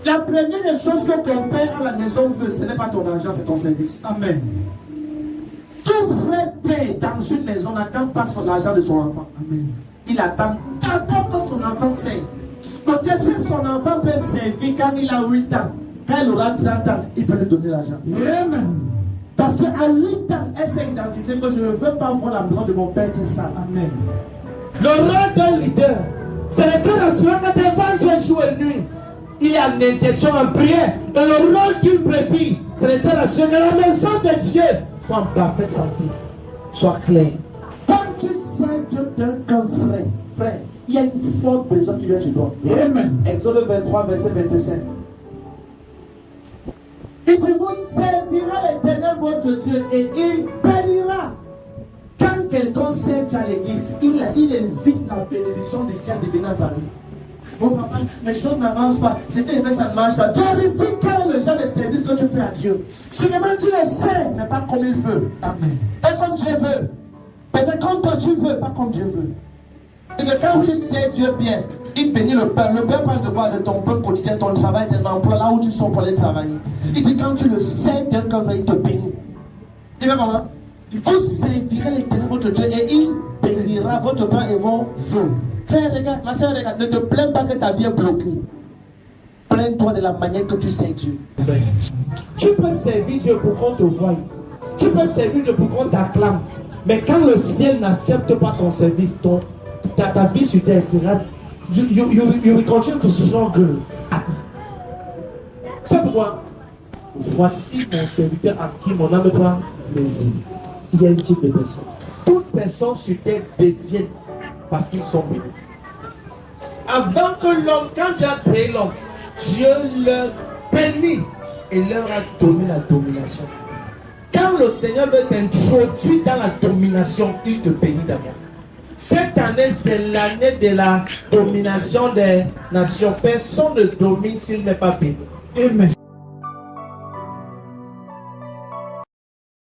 La première des choses que ton père à la maison veut, ce n'est pas ton argent, c'est ton service. Amen. Tout vrai père dans une maison n'attend pas l'argent de son enfant. Amen. Il attend d'abord que son enfant sert. Parce que si son enfant peut servir quand il a 8 ans, quand il aura 10 ans, il peut lui donner l'argent. Amen. Parce qu'à 8 ans, elle s'est identifiée que je ne veux pas voir la maison de mon père qui est sale. Amen. Le rôle d'un leader, c'est de s'assurer que devant Dieu jour et nuit, il y a une intention en prière. Et le rôle d'une brebis, c'est de s'assurer que la maison de Dieu soit en parfaite santé, soit claire. Quand tu sais Dieu d'un cœur vrai, frère, il y a une forte besoin qui vient sur toi. Amen. Exode 23, verset 25. Il dit, vous servirez l'Éternel votre Dieu et il bénira. Quand quelqu'un sert à l'église, il invite la bénédiction du ciel de Bénazari. Oh papa, mes choses n'avancent pas. Ce que je fais, ça ne marche pas. Vérifie quel est le genre de service que tu fais à Dieu. Sûrement tu le sais, mais pas comme il veut. Amen. Pas comme Dieu veut. Peut-être comme toi tu veux, pas comme Dieu veut. Et que quand tu sais Dieu bien, il bénit le pain. Le pain parle de quoi? De ton pain quotidien, ton travail, ton emploi, là où tu sors pour aller travailler. Il dit quand tu le sais d'un cœur, il te bénit. Tu vois comment? Vous servirez l'Éternel votre Dieu et il bénira votre pain et vos feux. Frère, regarde, ma soeur, regarde, ne te plains pas que ta vie est bloquée. Plains-toi de la manière que tu sais Dieu. Tu peux servir Dieu pour qu'on te voie. Tu peux servir Dieu pour qu'on t'acclame. Mais quand le ciel n'accepte pas ton service, ta vie sur terre sera. You will continue to struggle. C'est pourquoi, voici mon serviteur à qui mon âme prend plaisir. Il y a un type de personne. Toutes personnes sur terre deviennent parce qu'ils sont bénis. Avant que l'homme, quand Dieu a créé l'homme, Dieu leur bénit et leur a donné la domination. Quand le Seigneur veut t'introduire dans la domination, il te bénit d'abord. Cette année, c'est l'année de la domination des nations. Personne ne domine s'il n'est pas béni. Amen.